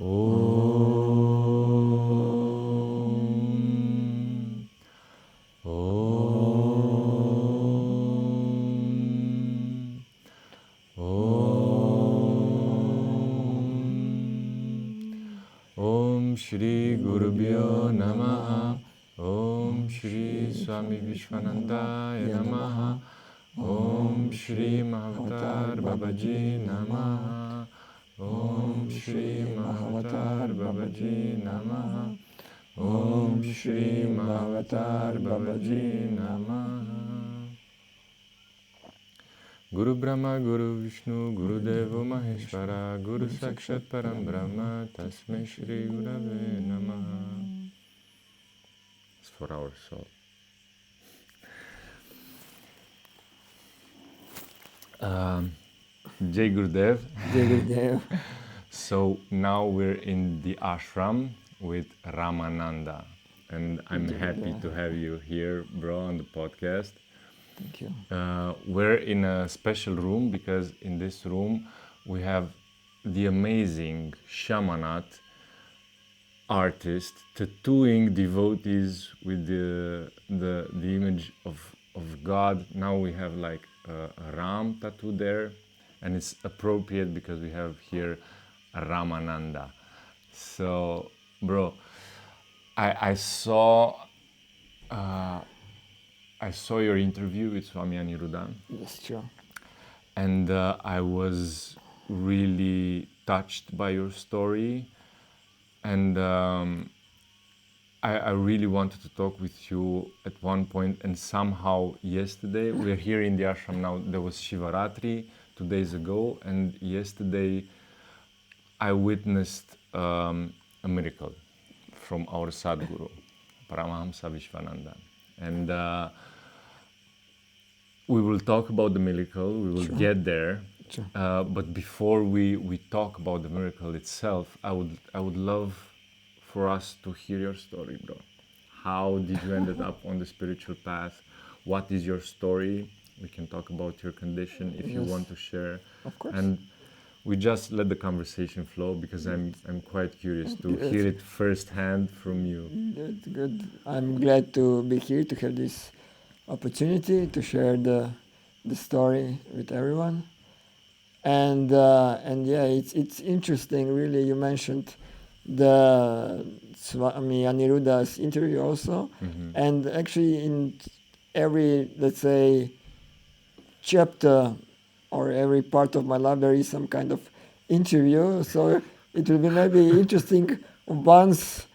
Om. Om. Om. Om Shri Gurubhyo Namaha. Om Shri Swami Vishwanandaya Namaha. Om Shri Mahavatar Babaji Namaha. Om Shri Mahavatar Babaji Namaha. Om Shri Mahavatar Babaji Namaha. Guru Brahma Guru Vishnu Guru Deva Maheshwara Guru Sakshat Param Brahma Tasmai Shri Gurave Namaha. It's for our soul. Jai Gurudev. Jai Gurudev. So now we're in the ashram with Ramananda, and I'm happy to have you here, bro, on the podcast. Thank you. We're in a special room because in this room we have the amazing shamanat artist tattooing devotees with the image of God. Now we have like a Ram tattoo there, and it's appropriate because we have here a Ramananda. So, bro, I saw your interview with Swami Aniruddha. That's true. And I was really touched by your story, and I really wanted to talk with you at one point, and somehow yesterday, we're here in the ashram now, there was Shivaratri 2 days ago, and yesterday I witnessed a miracle from our Sadguru, Paramahamsa Vishwananda. And we will talk about the miracle, we will get there. Sure. But before we talk about the miracle itself, I would love for us to hear your story, bro. How did you end up on the spiritual path? What is your story? We can talk about your condition if you want to share. Of course. And we just let the conversation flow because I'm quite curious to hear it firsthand from you. That's good. I'm glad to be here to have this opportunity to share the story with everyone. And yeah, it's interesting. Really, you mentioned the Swami Aniruddha's interview also, and actually in every, let's say, chapter or every part of my life there is some kind of interview. So it will be maybe interesting once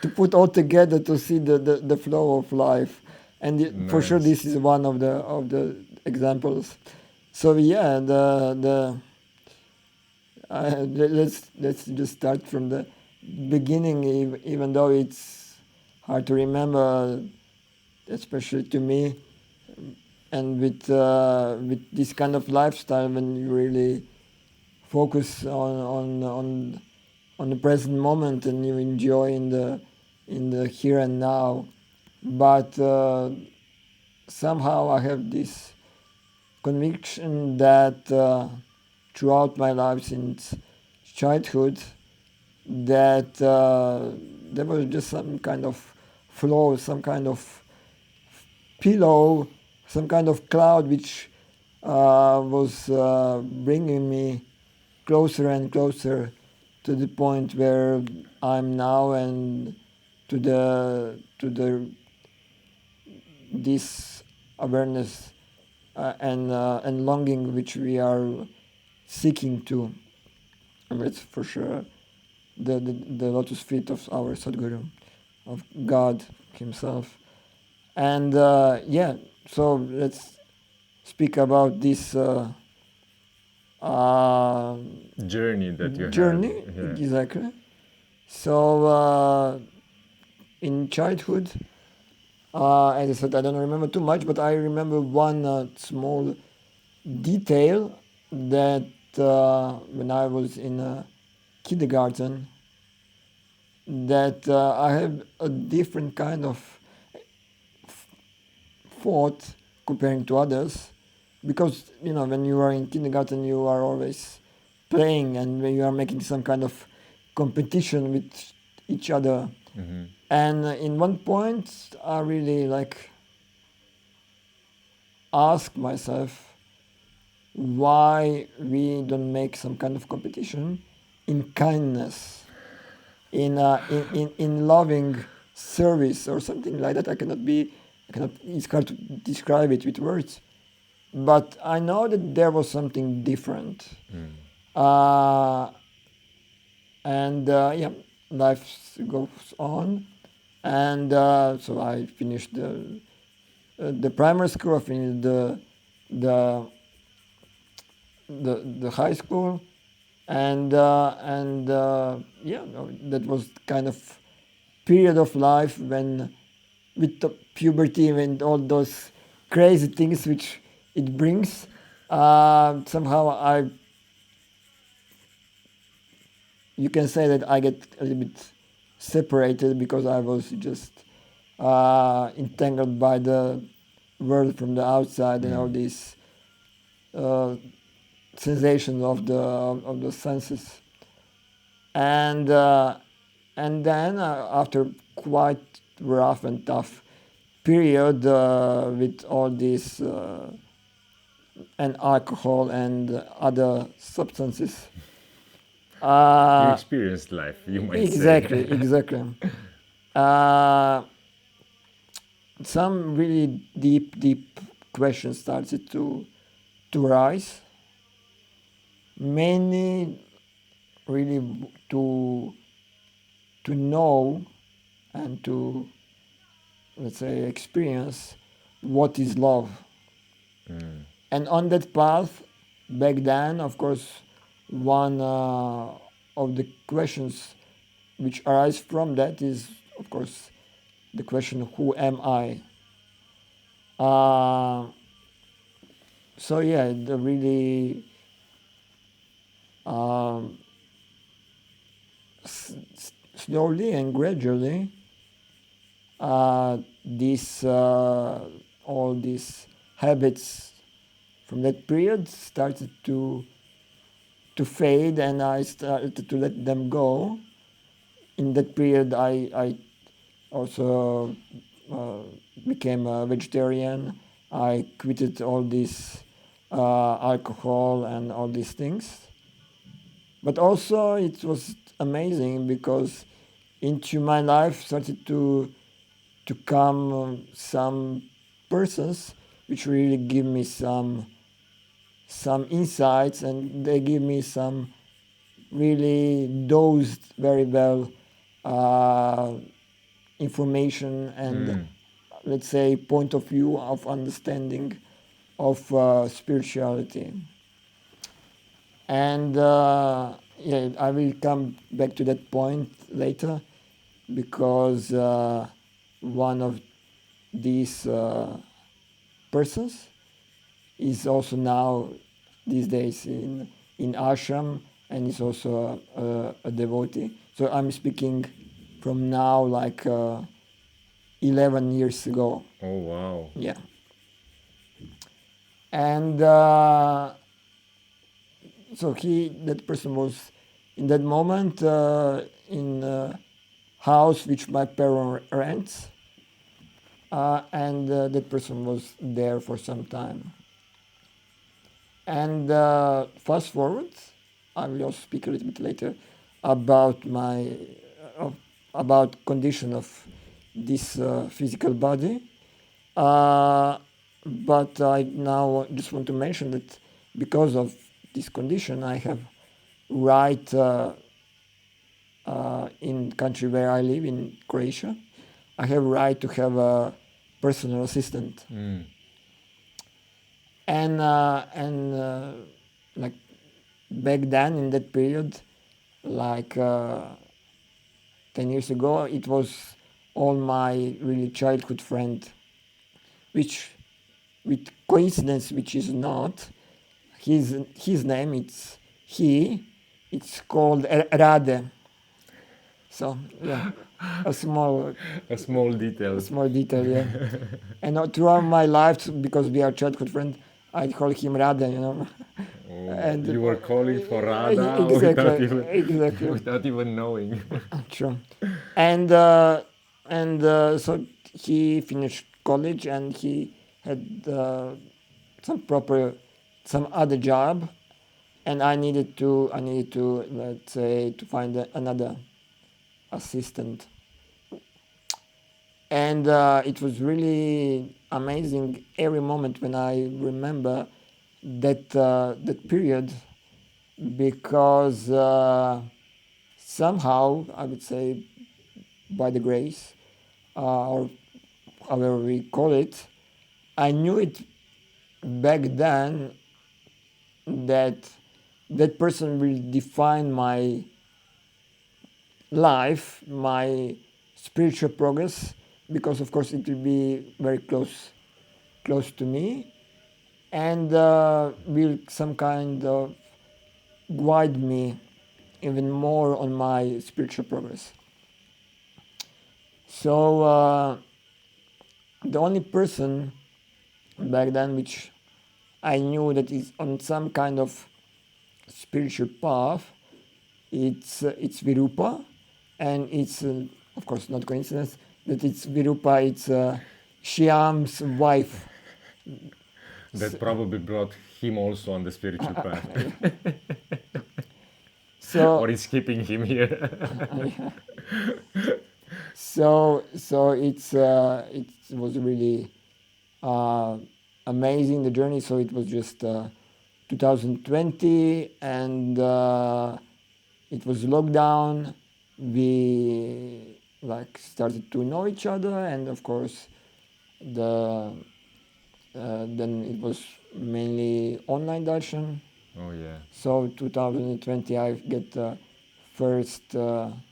to put all together to see the flow of life, and for sure this is one of the examples. So yeah, let's just start from the beginning, even though it's hard to remember, especially to me, and with this kind of lifestyle when you really focus on the present moment and you enjoy in the here and now. But somehow I have this conviction that throughout my life since childhood, that there was just some kind of flow, some kind of pillow, some kind of cloud which was bringing me closer and closer to the point where I'm now, and to this awareness and longing which we are seeking to. And it's for sure the lotus feet of our Sadguru, of God Himself. And yeah, so let's speak about this journey that you journey, had. Yeah. exactly. So in childhood, as I said, I don't remember too much, but I remember one small detail that when I was in kindergarten, that I have a different kind of thought comparing to others, because when you are in kindergarten you are always playing, and when you are making some kind of competition with each other. And in one point, I really like ask myself why we don't make some kind of competition in kindness, in loving service or something like that. I cannot. It's hard to describe it with words, but I know that there was something different. And yeah, life goes on, and so I finished the primary school. I finished the the high school, and yeah, no, that was kind of period of life when, with the puberty and all those crazy things which it brings, somehow you can say that I get a little bit separated because I was just entangled by the world from the outside and all these uh, sensations of the senses, and then after quite rough and tough period with all this and alcohol and other substances. You experienced life, you might Exactly, say. exactly. Uh, some really deep questions started to rise. Many really to know and to, let's say, experience what is love. And on that path, back then, of course, one of the questions which arise from that is, of course, the question, who am I? So yeah, the really um, slowly and gradually, these all these habits from that period started to fade, and I started to let them go. In that period, I also became a vegetarian. I quitted all this alcohol and all these things. But also it was amazing because into my life started to come some persons which really give me some insights, and they give me some really dosed very well uh, information and, let's say, point of view of understanding of spirituality. And yeah, I will come back to that point later, because one of these persons is also now these days in ashram, and is also a devotee. So I'm speaking from now like 11 years ago. Oh, wow. Yeah. And so that person was in that moment in a house which my parents rents, and that person was there for some time. And fast forward, I will also speak a little bit later about my about condition of this physical body. But I now just want to mention that because of this condition, I have right in country where I live, in Croatia, I have right to have a personal assistant. And like back then in that period, like 10 years ago, it was all my really childhood friend, which with coincidence, which is not, his name, it's called Rade. So yeah, a small A small detail. yeah. And throughout my life, because we are childhood friends, I call him Rada, Oh, and you were calling for Radha exactly, without even knowing. true. And so he finished college and he had some other job, and I needed to let's say to find another assistant. And it was really amazing every moment when I remember that period, because somehow I would say by the grace, or however we call it, I knew it back then that that person will define my life, my spiritual progress, because of course it will be very close to me, and will some kind of guide me even more on my spiritual progress. So the only person back then which I knew that is on some kind of spiritual path, it's Virupa, and it's of course not coincidence that it's Virupa. It's Shyam's wife. That probably brought him also on the spiritual path. So Or is keeping him here. so it was really amazing, the journey. So it was just 2020, and it was lockdown. We like started to know each other, and of course the then it was mainly online darshan. Oh yeah. So 2020 I get the first online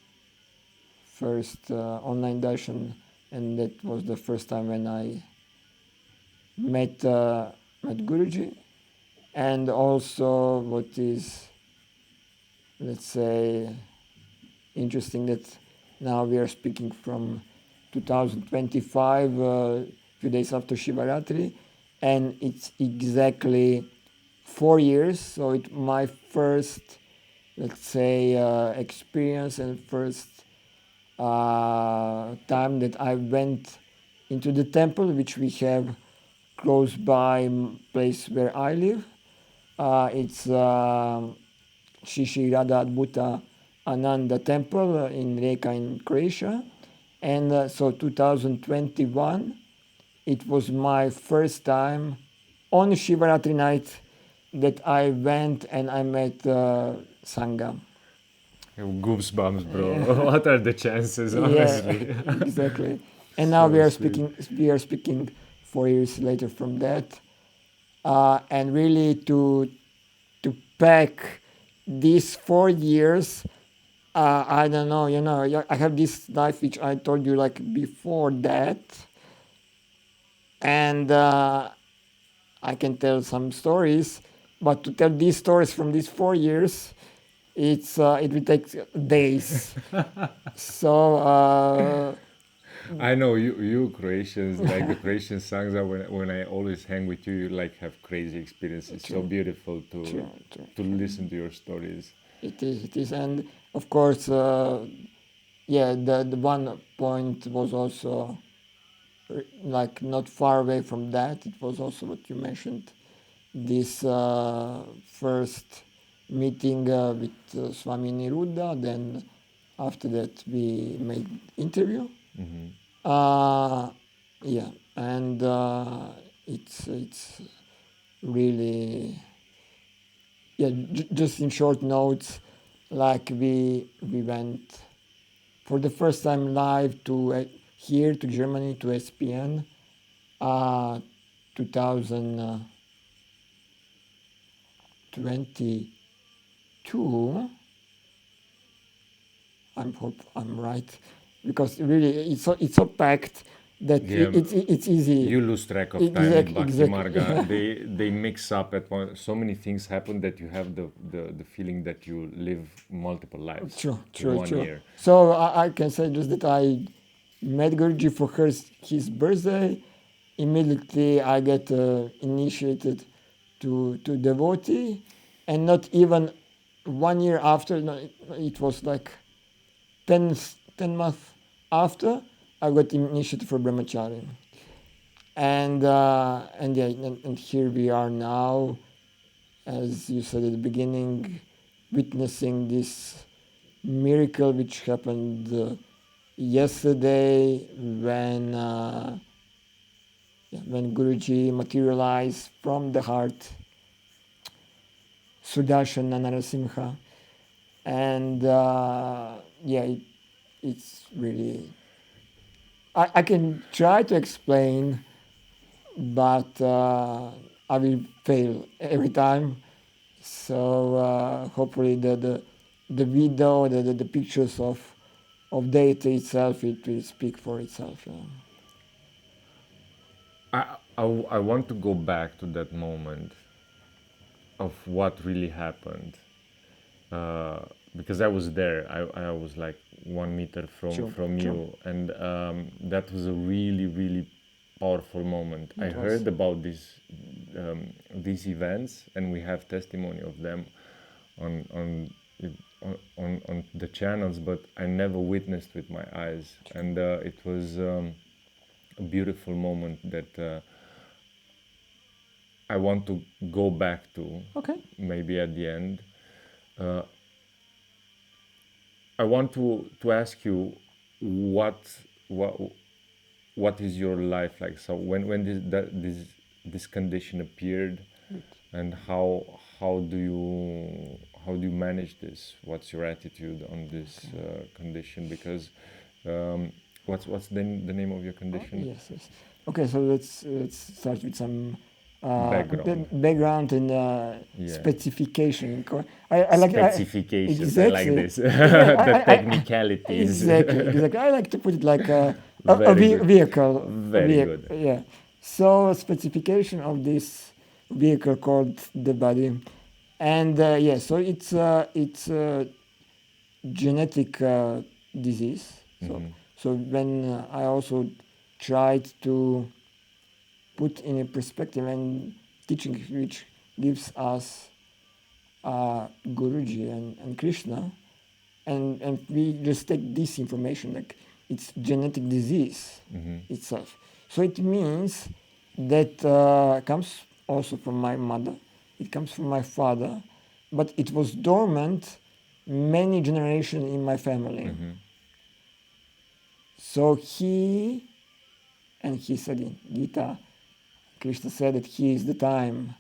darshan, and that was the first time when I met Guruji. And also what is, let's say, interesting, that now we are speaking from 2025, few days after Shivaratri, and it's exactly 4 years. So it's my first, let's say, experience, and first time that I went into the temple, which we have close by place where I live. It's Shri Shri Radha Adbhuta Ananda Temple in Rijeka in Croatia. And so 2021, it was my first time on Shivaratri night that I went and I met Sangha. Goosebumps, bro. What are the chances, honestly? Yeah, exactly. And now So we are sweet. speaking 4 years later from that, and really to pack these 4 years. I don't know, I have this life which I told you like before that, and I can tell some stories, but to tell these stories from these 4 years, it will take days. So I know you Croatians, like the Croatian Sangha. When I always hang with you, you like have crazy experiences. So true, beautiful true, to listen to your stories. it is, and of course, yeah, the one point was also like not far away from that. It was also what you mentioned, this first meeting with Swami Niruddha. Then after that we made interview. Hmm. Uh, yeah, and it's really, yeah. Just in short notes, like we went for the first time live to here to Germany to SPN, 2022. I hope I'm right, because really it's so packed that Yeah, it's easy. you lose track of time with Bhakti Exactly. Marga. They mix up at one. So many things happen that you have the feeling that you live multiple lives True, in true, one true. year. So I can say just that I met Guruji for his birthday. Immediately I get initiated to devotee, and not even 1 year after, no, it was like 10 months after, I got initiated for brahmachari. And here we are now, as you said at the beginning, witnessing this miracle which happened yesterday when Guruji materialized from the heart, Sudarshana Narasimha. And it's really, I can try to explain, but I will fail every time. So hopefully the video, the pictures of deity itself, it will speak for itself. I want to go back to that moment of what really happened, because I was there. I was like 1 meter from you, and that was a really, really powerful moment. I heard about these events, and we have testimony of them on the channels, but I never witnessed with my eyes, and it was a beautiful moment that I want to go back to. Okay. Maybe at the end. I want to ask you what is your life like? So when this condition appeared, and how do you manage this? What's your attitude on this condition? Because what's the name of your condition? Yes. Okay, so let's start with some background and specification. I like specification. Exactly. I like this. The technicalities. Exactly. I like to put it like a vehicle. Very good. Yeah. So specification of this vehicle called the body, and so it's a genetic disease. So when I also tried to put in a perspective and teaching which gives us Guruji and Krishna, and we just take this information like it's genetic disease itself. So it means that comes also from my mother, it comes from my father, but it was dormant many generations in my family. So he said in Gita, Krishna said that he is the time.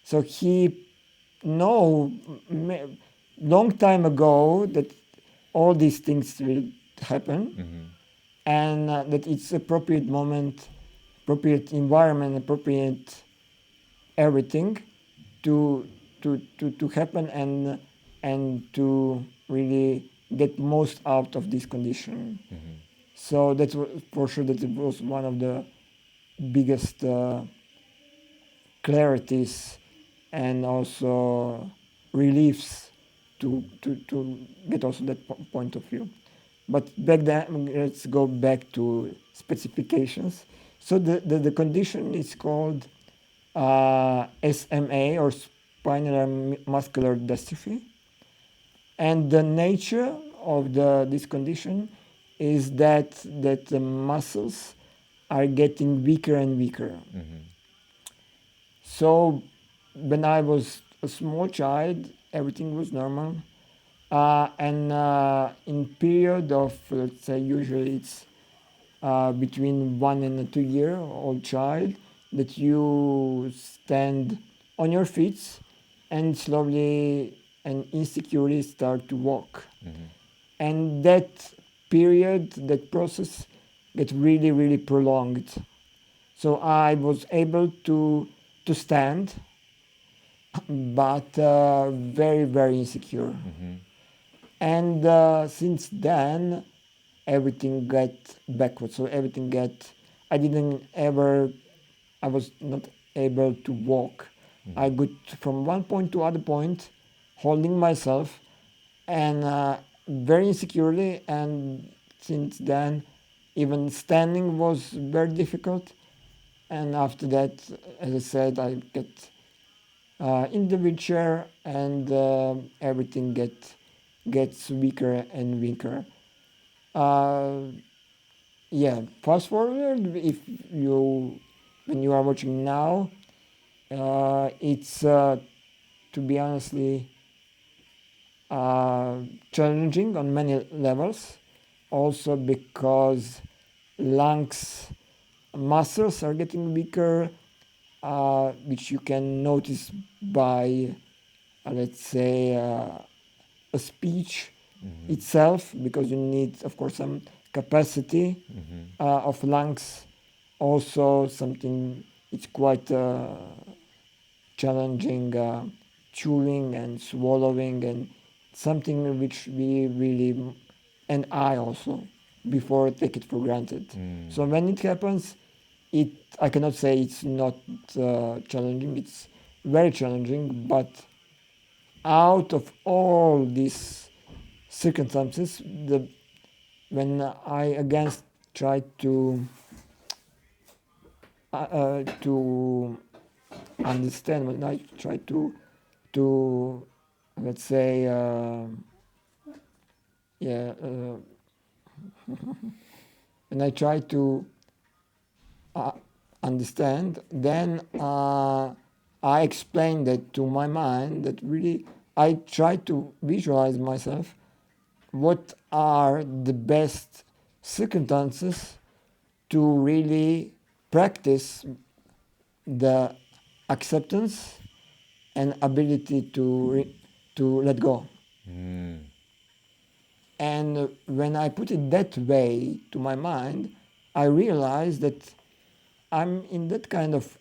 So he know long time ago that all these things will happen, and that it's appropriate moment, appropriate environment, appropriate everything to happen, and to really get most out of this condition. So that's for sure that it was one of the biggest clarities and also reliefs to get also that point of view. But back then, let's go back to specifications. So the condition is called SMA, or spinal muscular dystrophy, and the nature of this condition is that the muscles are getting weaker and weaker. So when I was a small child, everything was normal, and in period of, let's say, usually it's between 1 and a 2-year-old child, that you stand on your feet and slowly and insecurely start to walk. And that period, that process gets really, really prolonged. So I was able to stand, but very, very insecure. And since then, everything got backwards. So I was not able to walk. I got from one point to other point, holding myself, and very insecurely. And since then, even standing was very difficult. And after that, as I said, I get in the wheelchair, and everything gets weaker and weaker. Yeah, fast forward, if you when you are watching now, it's to be honestly challenging on many levels, also because lungs muscles are getting weaker, which you can notice by, let's say, a speech itself, because you need, of course, some capacity of lungs. Also, something it's quite challenging, chewing and swallowing, and something which we really, and I also, before take it for granted. So when it happens, I cannot say it's not challenging. It's very challenging, but out of all these circumstances, when I again try to understand, when I try to let's say yeah when I try to understand, then I explain that to my mind, that really I try to visualize myself what are the best circumstances to really practice the acceptance and ability to let go. And when I put it that way to my mind, I realize that I'm in that kind of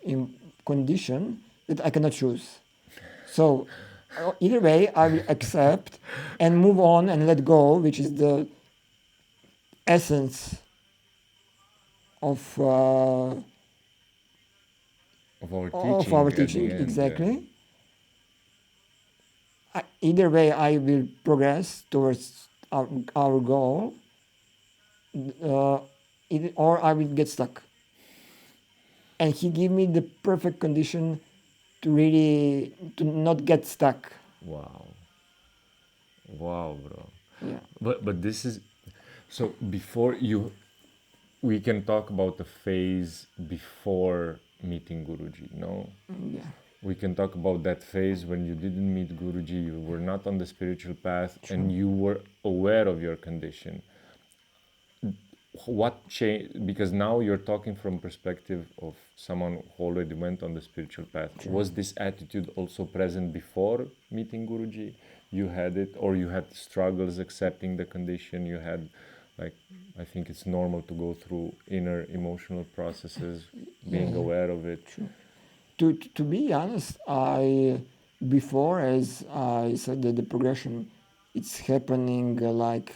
condition that I cannot choose. So either way, I will accept and move on and let go, which is the essence of our teaching, exactly. Either way, I will progress towards our goal, or I will get stuck. And he gave me the perfect condition to not get stuck. Wow. Wow, bro. Yeah. But this is so before you we can talk about the phase before meeting Guruji, no? Yeah. We can talk about that phase when you didn't meet Guruji, you were not on the spiritual path, and you were aware of your condition. What changed? Because now you're talking from perspective of someone who already went on the spiritual path. Was this attitude also present before meeting Guruji? You had it, or you had struggles accepting the condition? You had, like, I think it's normal to go through inner emotional processes, being aware of it. To be honest, before, as I said, that the progression, it's happening like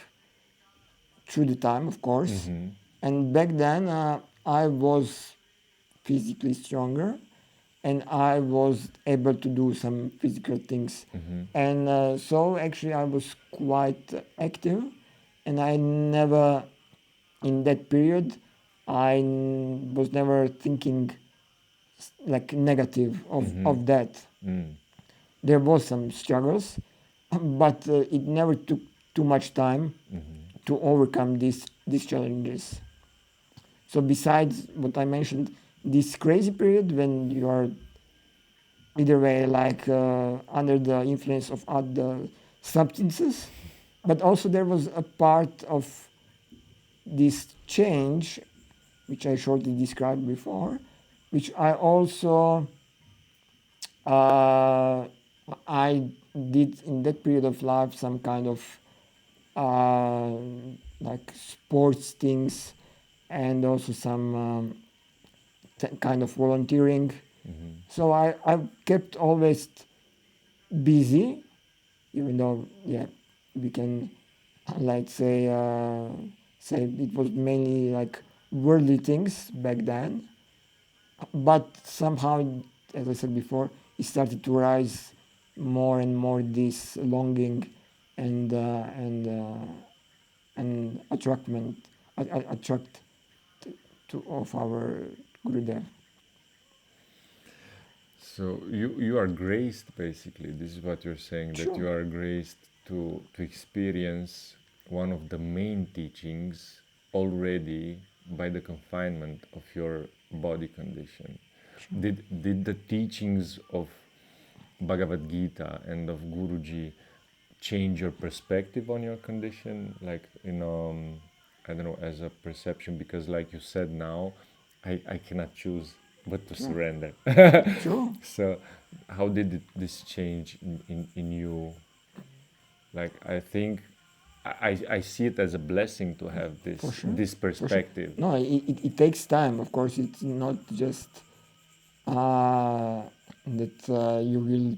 through the time, of course. And back then, I was physically stronger, and I was able to do some physical things. And so actually I was quite active, and I never, in that period, was never thinking like negative of that. There was some struggles, but it never took too much time to overcome these challenges. So besides what I mentioned, this crazy period when you are either way like under the influence of other substances, but also there was a part of this change, which I shortly described before, which I also I did in that period of life some kind of uh, like sports things, and also some kind of volunteering. So I kept always busy, even though, yeah, we can like say it was mainly like worldly things back then, but somehow, as I said before, it started to rise more and more this longing and attract to of our Gurudev. So you are graced, basically. This is what you're saying, that Sure. you are graced to experience one of the main teachings already by the confinement of your body condition. Sure. Did the teachings of Bhagavad Gita and of Guruji change your perspective on your condition, like I don't know, as a perception? Because like you said, now I cannot choose but to Sure. surrender. Sure. So how did this change in you? Like, I think I see it as a blessing to have For this sure. this For sure. perspective. No, it takes time. Of course, it's not just that you will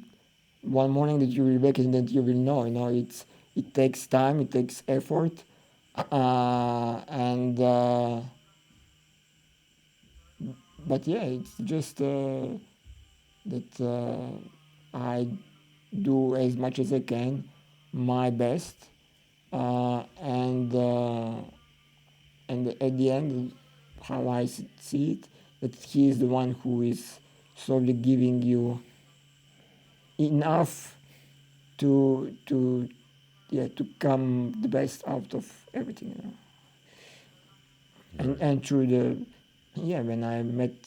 one morning that you will wake and that you will know. You know, it takes time. It takes effort, and but yeah, it's just that I do as much as I can, my best, and at the end, how I see it, that he is the one who is slowly giving you enough to yeah, to come the best out of everything, you know. And through the yeah, when I met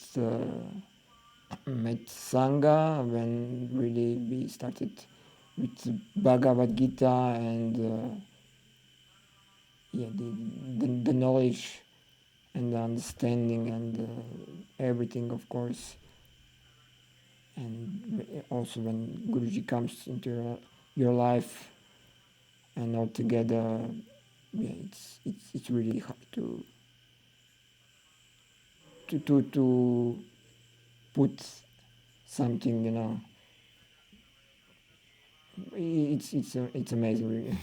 Sangha, when really we started with Bhagavad Gita and yeah, the knowledge and the understanding and everything, of course. And also when Guruji comes into your life and all together, yeah, it's really hard to put something, you know. It's amazing, really.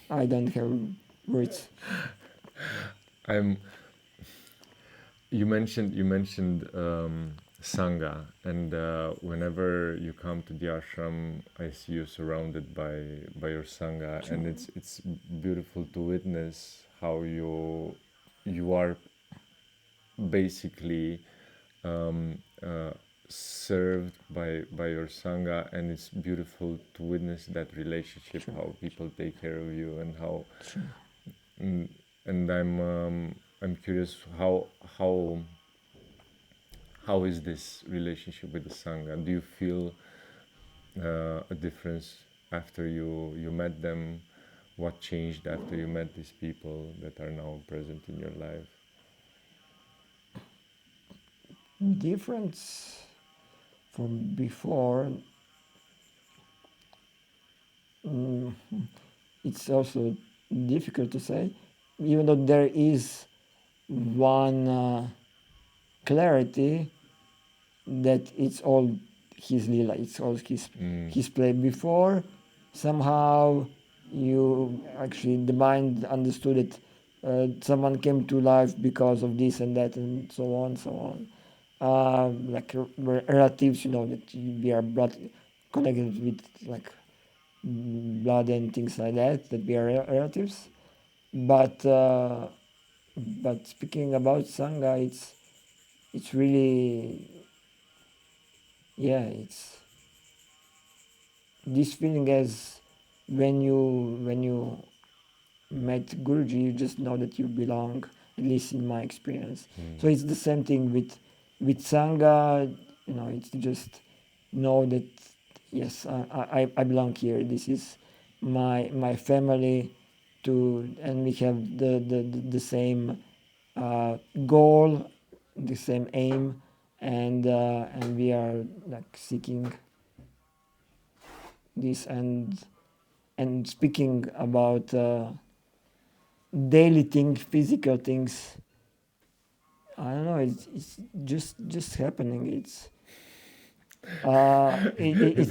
I don't have words. I'm you mentioned Sangha, and whenever you come to the ashram, I see you surrounded by your Sangha, Sure. and it's beautiful to witness how you are basically served by your Sangha, and it's beautiful to witness that relationship, Sure. how people take care of you, and how Sure. mm, and I'm curious how how is this relationship with the Sangha? Do you feel a difference after you met them? What changed after you met these people that are now present in your life? Difference from before, mm, it's also difficult to say, even though there is one clarity that it's all his lila, it's all his play. Before, somehow you actually the mind understood it. Someone came to life because of this and that and so on, so on. Like relatives, you know, that we are blood connected with, like blood and things like that. That we are relatives. But speaking about Sangha, it's really, yeah, it's this feeling as when you met Guruji, you just know that you belong, at least in my experience. So it's the same thing with Sangha, you know, it's just know that yes, I belong here. This is my family to, and we have the same goal, the same aim, and we are like seeking this. And speaking about daily things, physical things, I don't know. It's just happening. It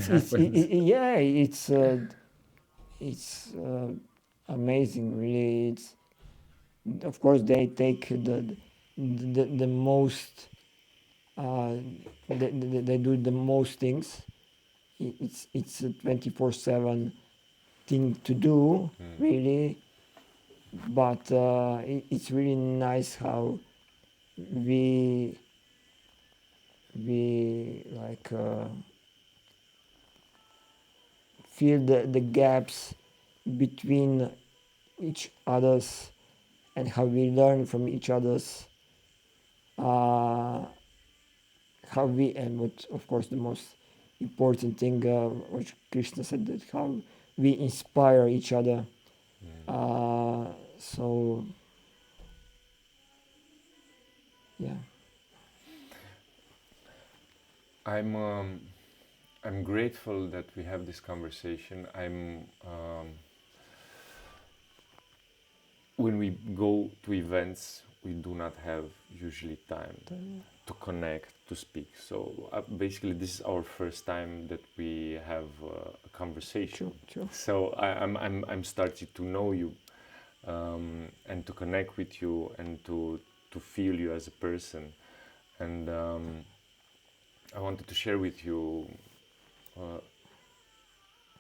happens. Yeah. It's amazing. Really, it's of course they take the most. Uh, they do the most things. It's a 24/7 thing to do, really. But it's really nice how we like feel the gaps between each others and how we learn from each others, how we, and what of course the most important thing, which Krishna said, that how we inspire each other. So yeah. I'm grateful that we have this conversation. When we go to events, we do not have usually time to connect, to speak. So basically, this is our first time that we have a conversation. True. So I'm starting to know you, and to connect with you, and to feel you as a person. And I wanted to share with you.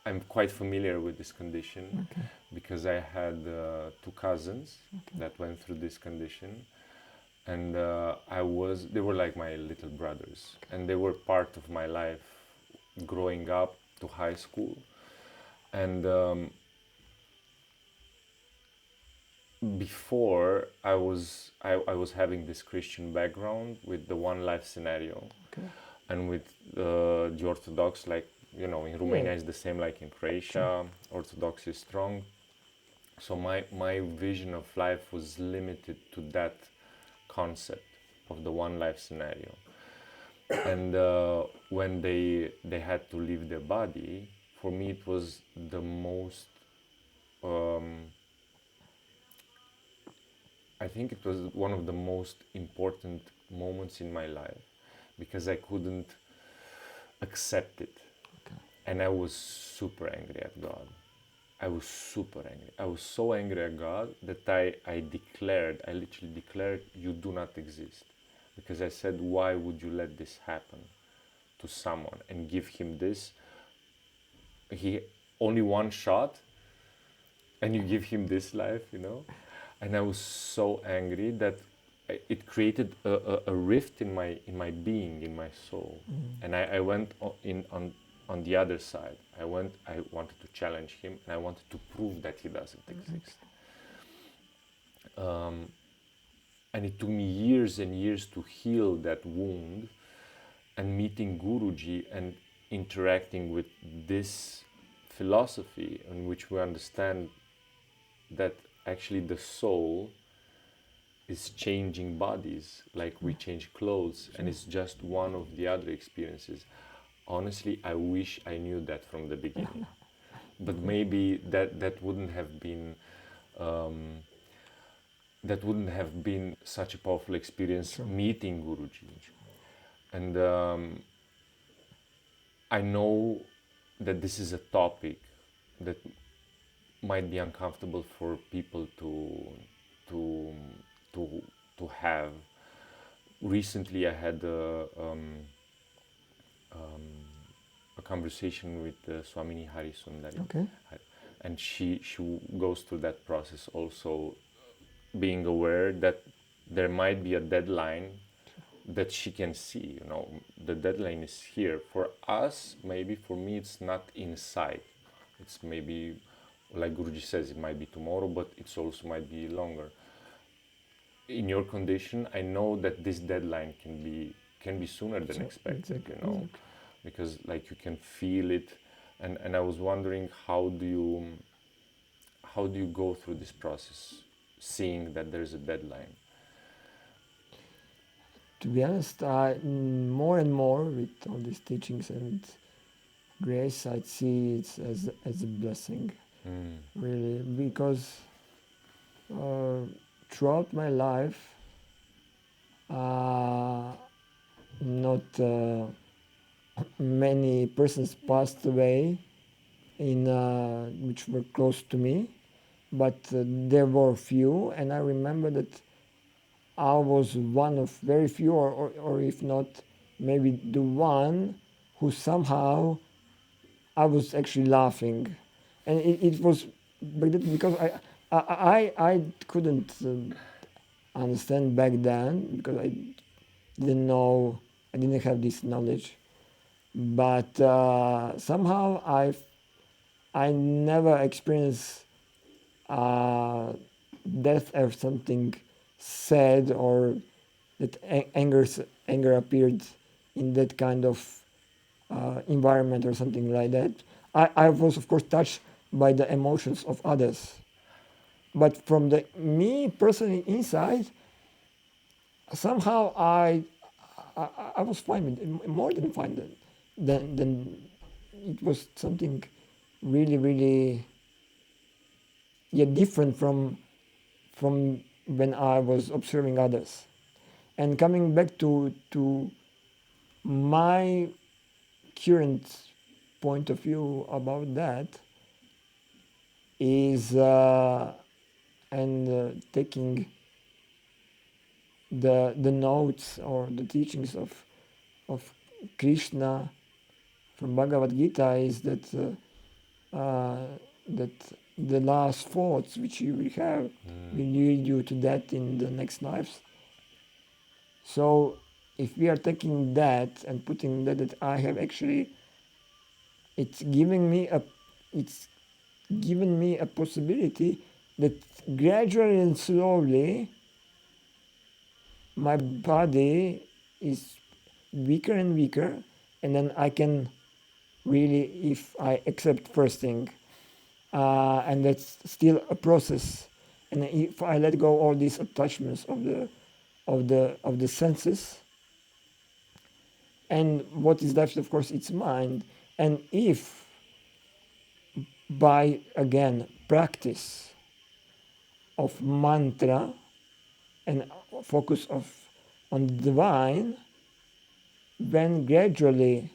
I'm quite familiar with this condition because I had two cousins that went through this condition, and they were like my little brothers, and they were part of my life growing up to high school. And before I was having this Christian background with the one life scenario, and with the Orthodox, like, you know, in Romania is the same like in Croatia. Orthodox is strong. So my vision of life was limited to that concept of the one life scenario. And when they had to leave their body, for me it was the most I think it was one of the most important moments in my life, because I couldn't accept it. And I was super angry at God. I was super angry. I was so angry at God that I literally declared, you do not exist. Because I said, why would you let this happen to someone and give him this? He only one shot, and you give him this life, you know? And I was so angry that it created a rift in my being, in my soul. And I went on the other side. I wanted to challenge him, and I wanted to prove that he doesn't exist. And it took me years and years to heal that wound, and meeting Guruji and interacting with this philosophy in which we understand that actually the soul is changing bodies like we change clothes, and it's just one of the other experiences. Honestly, I wish I knew that from the beginning. But maybe that wouldn't have been such a powerful experience, meeting Guruji. And I know that this is a topic that might be uncomfortable for people to have. Recently, I had a conversation with Swamini Hari Sundari, and she goes through that process also, being aware that there might be a deadline that she can see. You know, the deadline is here for us. Maybe for me, it's not inside. It's maybe, like Guruji says, it might be tomorrow, but it also might be longer. In your condition, I know that this deadline can be sooner than expected. You know, because like you can feel it, and I was wondering, how do you go through this process, seeing that there's a deadline? To be honest, more and more with all these teachings and grace, I see it as a blessing, really, because throughout my life, not many persons passed away which were close to me, but there were few, and I remember that I was one of very few, or if not, maybe the one who somehow I was actually laughing, and it was because I couldn't understand back then, because I didn't have this knowledge, but somehow I never experienced death as something sad, or that anger appeared in that kind of environment or something like that. I was of course touched by the emotions of others, but from the me personally inside, somehow I was fine with it, more than fine. Than it was something really different from when I was observing others. And coming back to my current point of view about that is taking the notes or the teachings of Krishna from Bhagavad Gita, is that the last thoughts which you will have will lead you to that in the next lives. So if we are taking that and putting that I have actually, it's given me a possibility that gradually and slowly my body is weaker and weaker, and then I can really, if I accept first thing, and that's still a process, and if I let go all these attachments of the senses, and what is left, of course, it's mind. And if by again practice of mantra and focus on the divine, when gradually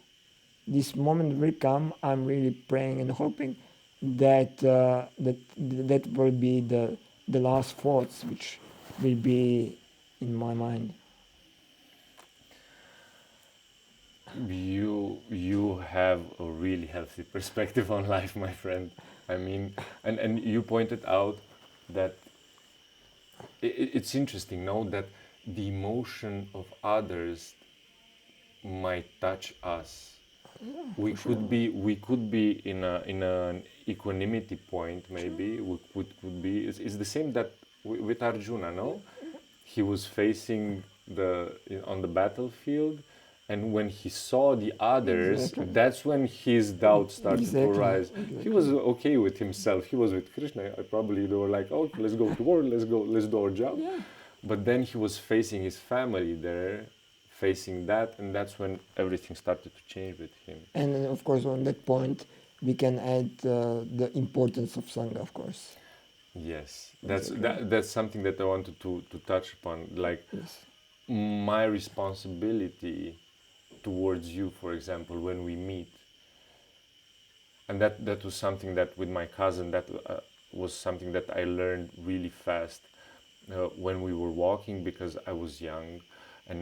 this moment will come, I'm really praying and hoping that that will be the last thoughts which will be in my mind. You have a really healthy perspective on life, my friend. I mean, and you pointed out that it's interesting, no, that the emotion of others might touch us. We could be in an equanimity point, maybe. We could be. It's the same that with Arjuna, no? He was facing on the battlefield, and when he saw the others, Exactly. that's when his doubt started to Exactly. arise. He was okay with himself. He was with Krishna. Probably they were like, "Oh, let's go to war. Let's do our job." Yeah. But then he was facing his family there, facing that, and that's when everything started to change with him. And then, of course, on that point, we can add the importance of Sangha, of course. Yes, Exactly. that's something that I wanted to touch upon. Like Yes. my responsibility towards you, for example, when we meet, and that was something that with my cousin, that was something that I learned really fast when we were walking, because I was young and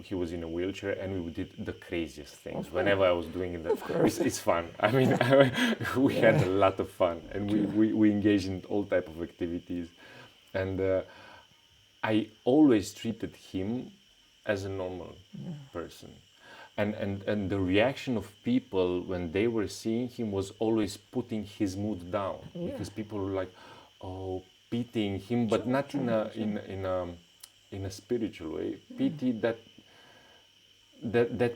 he was in a wheelchair, and we did the craziest things. Whenever I was doing it, it's fun. I mean, we had a lot of fun, and we engaged in all type of activities, and I always treated him as a normal person. And the reaction of people when they were seeing him was always putting his mood down, because people were like, oh, pitying him, but not in a spiritual way. Pity that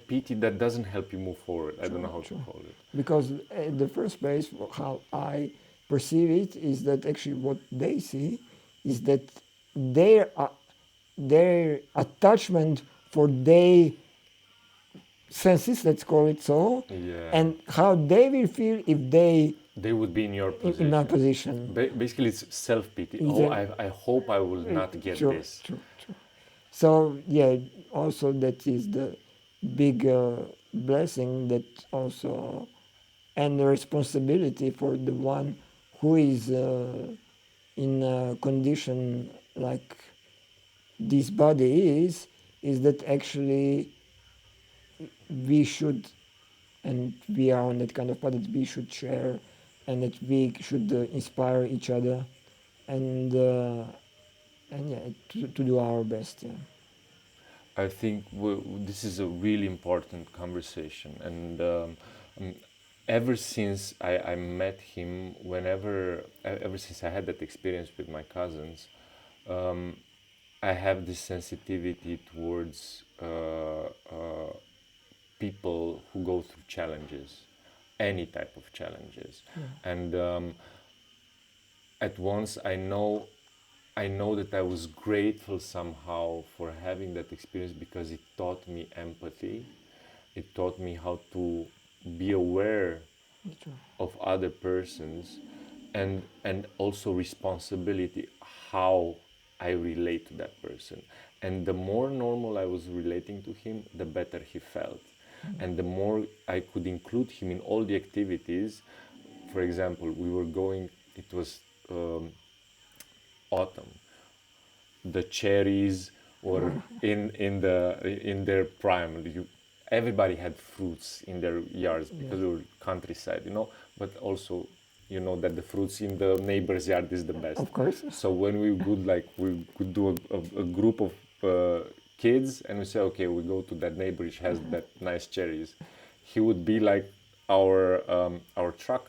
pity that doesn't help you move forward. I don't know how to call it. Because the first place, how I perceive it, is that actually what they see is that their attachment for their senses, let's call it so, Yeah. and how they will feel if They would be in your position. in our position. Basically, it's self-pity. Is Oh, that- I hope I will not get True, this. true. So yeah, also that is the big blessing, that also, and the responsibility for the one who is in a condition like this body is that actually we should, and we are on that kind of path, that we should share, and that we should inspire each other, and yeah, to do our best. Yeah. I think this is a really important conversation, and ever since I met him, ever since I had that experience with my cousins, I have this sensitivity towards people who go through challenges, any type of challenges. And at once I know that I was grateful somehow for having that experience because it taught me empathy. It taught me how to be aware of other persons, and also responsibility, how I relate to that person. And the more normal I was relating to him, the better he felt. And the more I could include him in all the activities. For example, we were going, it was autumn, the cherries were in their prime. Everybody had fruits in their yards because we were countryside, but also that the fruits in the neighbor's yard is the best. Of course. So when we could do a group of kids, and we say, okay, we go to that neighbor which has that nice cherries. He would be like our truck,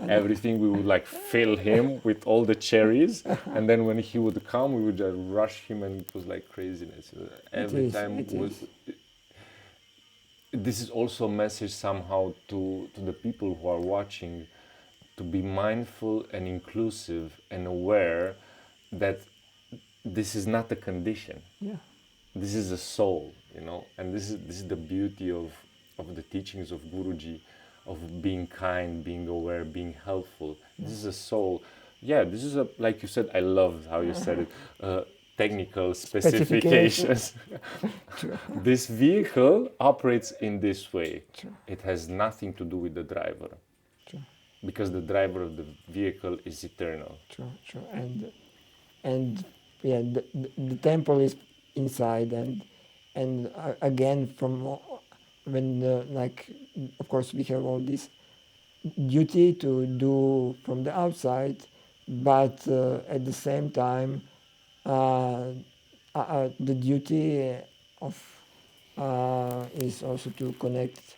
everything. We would like fill him with all the cherries, and then when he would come, we would just rush him, and it was like craziness. Every time was. This is also a message somehow to the people who are watching, to be mindful and inclusive and aware that this is not a condition. Yeah. This is a soul, and this is the beauty of the teachings of Guruji, of being kind, being aware, being helpful. This is a soul. Yeah, this is like you said, I love how you said it, technical specifications. This vehicle operates in this way. True. It has nothing to do with the driver. True. Because the driver of the vehicle is eternal. True. And yeah, the temple is inside, and again, from when of course we have all this duty to do from the outside, but at the same time the duty of is also to connect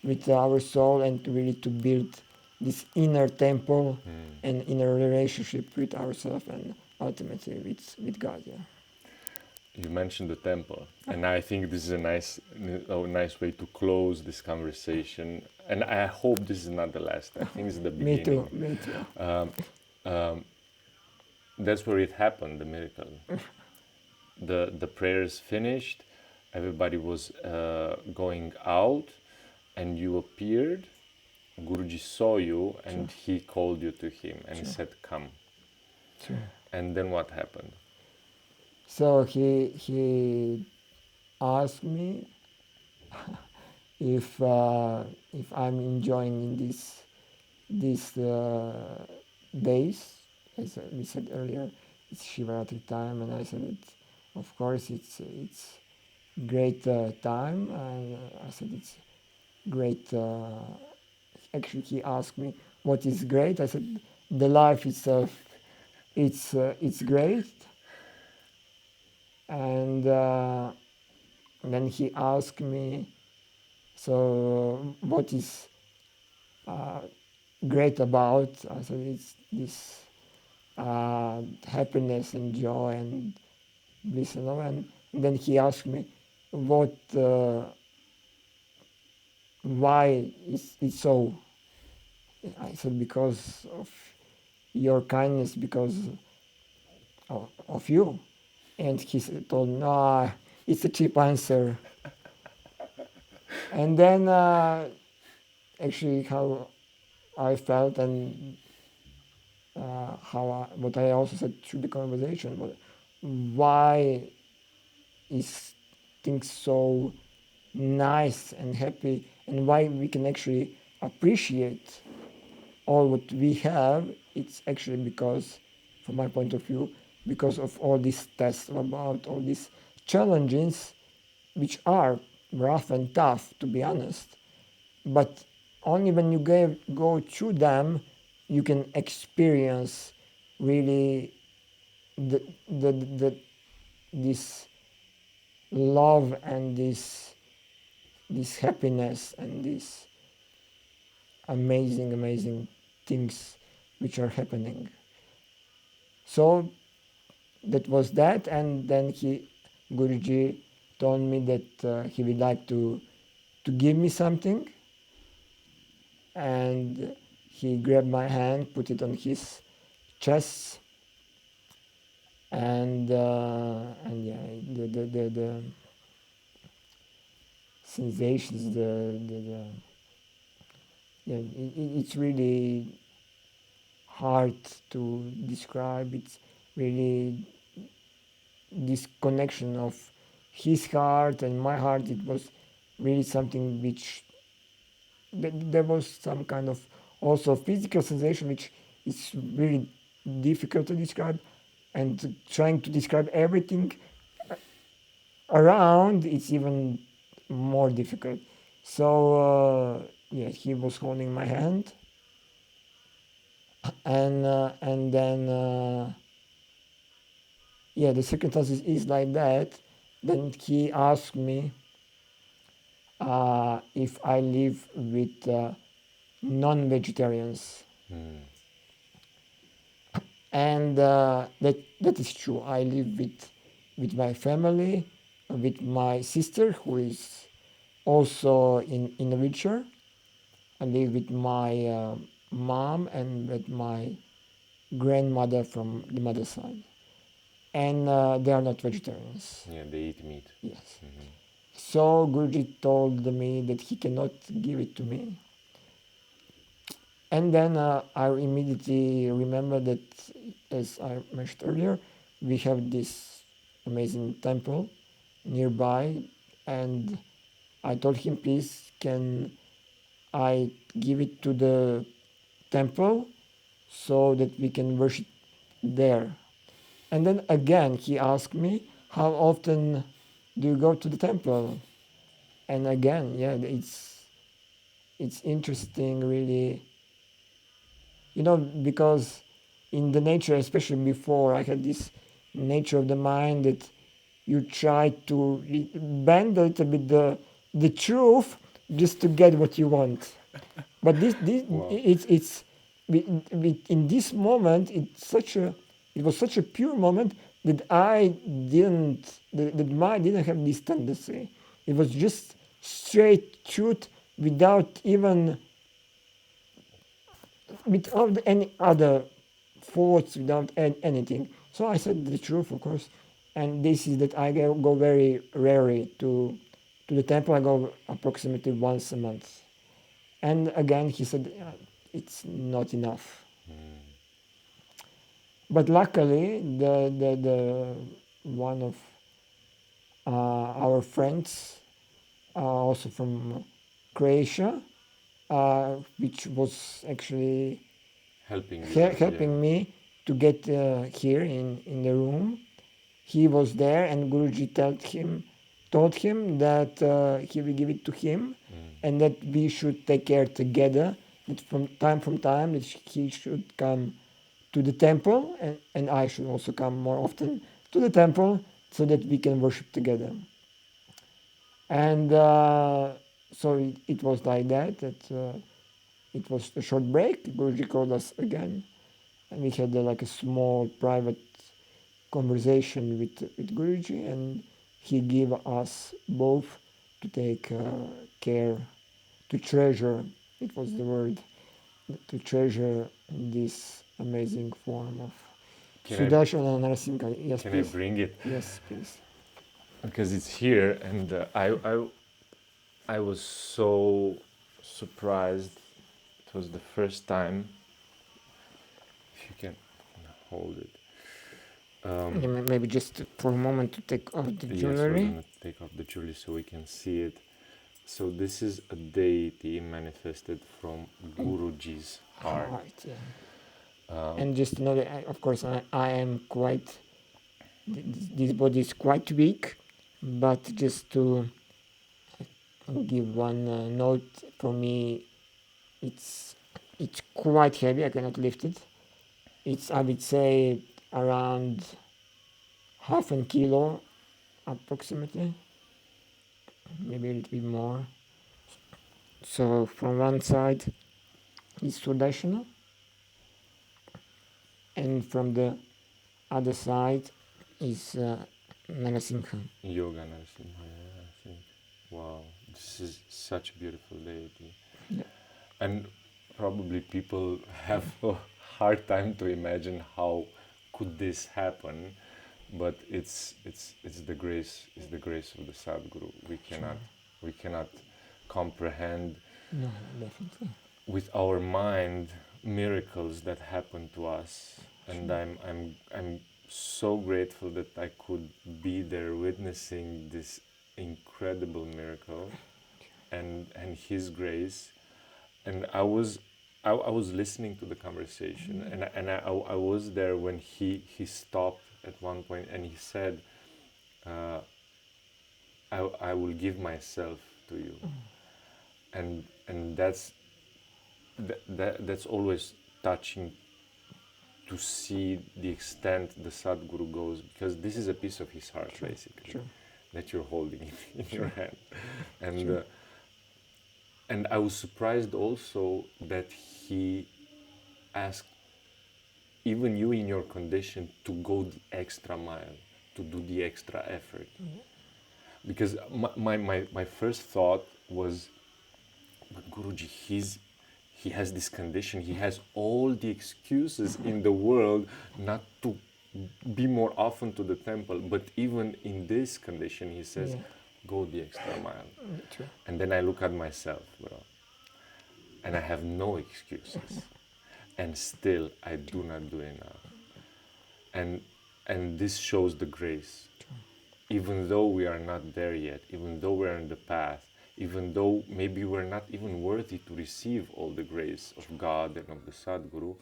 with our soul and really to build this inner temple and inner relationship with ourselves and ultimately with God. Yeah. You mentioned the temple, and I think this is a nice way to close this conversation. And I hope this is not the last. I think it's the beginning. Me too. That's where it happened, the miracle. The prayers finished, everybody was going out, and you appeared. Guruji saw you, and he called you to him, and he said, "Come." And then what happened? So he asked me if I'm enjoying in these days, as we said earlier, it's Shivaratri time, and I said, of course, it's great time, and I said it's great. Actually, he asked me what is great. I said the life itself, it's great. And then he asked me, so what is great about? I said it's this happiness and joy and bliss and all. And then he asked me, what, why is it so? I said because of your kindness, because of you. And he told me, no, it's a cheap answer. And then actually how I felt and what I also said through the conversation, but why is things so nice and happy, and why we can actually appreciate all what we have. It's actually because, from my point of view, because of all these tests, about all these challenges, which are rough and tough, to be honest. But only when you go through them, you can experience really this love and this happiness and this amazing things which are happening. So that was that, and then Guruji told me that he would like to give me something, and he grabbed my hand, put it on his chest, and yeah, the sensations, yeah, it's really hard to describe. It's really this connection of his heart and my heart. It was really something which there was some kind of also physical sensation which is really difficult to describe, and trying to describe everything around it's even more difficult. So yeah, he was holding my hand, and then yeah, the circumstances is like that. Then he asked me if I live with non-vegetarians, and that is true. I live with my family, with my sister who is also in a wheelchair. I live with my mom and with my grandmother from the mother's side, and they are not vegetarians. Yeah, they eat meat. Yes. So Guruji told me that he cannot give it to me. And then I immediately remember that, as I mentioned earlier, we have this amazing temple nearby, and I told him, please, can I give it to the temple so that we can worship there? And then again, he asked me, how often do you go to the temple? And again, yeah, it's interesting, really, because in the nature, especially before, I had this nature of the mind that you try to bend a little bit the truth just to get what you want. But this Wow. it's in this moment it was such a pure moment that that mind didn't have this tendency. It was just straight truth without even without any other thoughts, without anything. So I said the truth, of course, and this is that I go very rarely to the temple. I go approximately once a month. And again, he said, it's not enough. But luckily, the one of our friends, also from Croatia, which was actually Helping you. helping me to get here in the room. He was there, and Guruji told him that he will give it to him, and that we should take care together. That from time that he should come to the temple, and I should also come more often to the temple, so that we can worship together. And so it was like that. It was a short break. Guruji called us again, and we had like a small private conversation with Guruji, and he gave us both to take care, to treasure, it was the word, to treasure this amazing form of Sudarshana Narasimha. Yes, Can please. I bring it? Yes, please. Because it's here, and I was so surprised. It was the first time. If you can hold it. Maybe just for a moment to take off the Yes, jewelry. we're gonna take off the jewelry so we can see it. So this is a deity manifested from Guruji's heart. Yeah. And just to know that, of course, I am quite, this body is quite weak, but just to give one note, for me, it's quite heavy. I cannot lift it. It's, I would say, around half a kilo, approximately, maybe a little bit more. So from one side, is traditional, and from the other side is Narasimha. Yoga Narasimha, yeah, I think. Wow, this is such a beautiful deity. Yeah. And probably people have a hard time to imagine how could this happen, but it's the grace of the Sadguru. We cannot comprehend No, definitely. with our mind miracles that happen to us, and I'm so grateful that I could be there witnessing this incredible miracle and his grace. And I was listening to the conversation, and I was there when he stopped at one point and he said, I will give myself to you. And that's always touching to see the extent the Sadguru goes, because this is a piece of his heart, basically, that you're holding in your hand. And and I was surprised also that he asked even you in your condition to go the extra mile, to do the extra effort. Because my first thought was, but Guruji, he has this condition, he has all the excuses in the world not to be more often to the temple, but even in this condition he says, go the extra mile. And then I look at myself, bro, and I have no excuses, and still I do not do enough. And this shows the grace. Even though we are not there yet, even though we're in the path, even though maybe we're not even worthy to receive all the grace of God and of the Sadguru,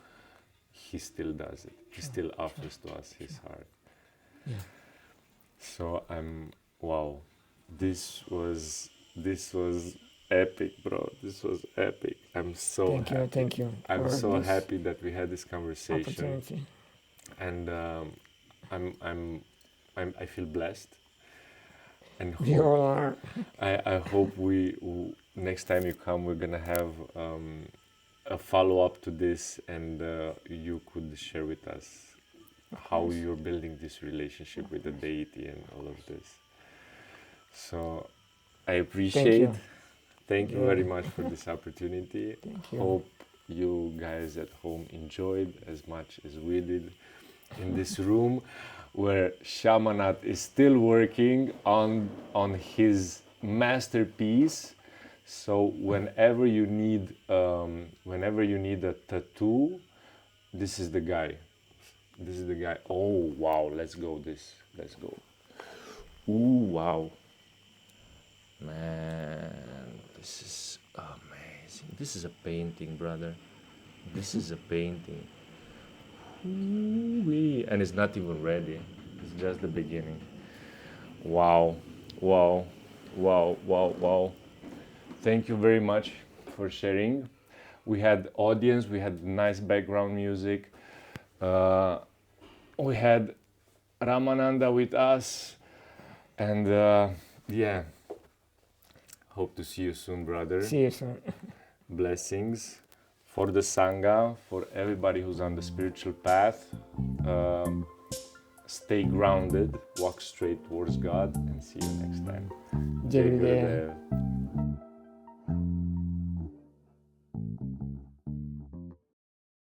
he still does it. He still offers to us his heart. Yeah. So wow, this was epic, bro. This was epic. I'm so happy. Thank you. I'm so happy that we had this conversation. Opportunity. And I feel blessed. And We all are. I hope next time you come, we're gonna have a follow-up to this, and you could share with us how you're building this relationship with the deity and all of this. So I appreciate. Thank you very much for this opportunity. Thank you. Hope you guys at home enjoyed as much as we did in this room, where Shyamanath is still working on his masterpiece. So whenever you need a tattoo, this is the guy. This is the guy. Oh wow, let's go. Let's go. Ooh wow, man, this is amazing. This is a painting, brother. This is a painting. Ooh-wee. And it's not even ready. It's just the beginning. Wow, wow, wow, wow, wow. Thank you very much for sharing. We had audience, we had nice background music. We had Ramananda with us. And yeah, hope to see you soon, brother. See you soon. Blessings for the Sangha, for everybody who's on the spiritual path. Stay grounded, walk straight towards God, and see you next time. Jai Gurudev.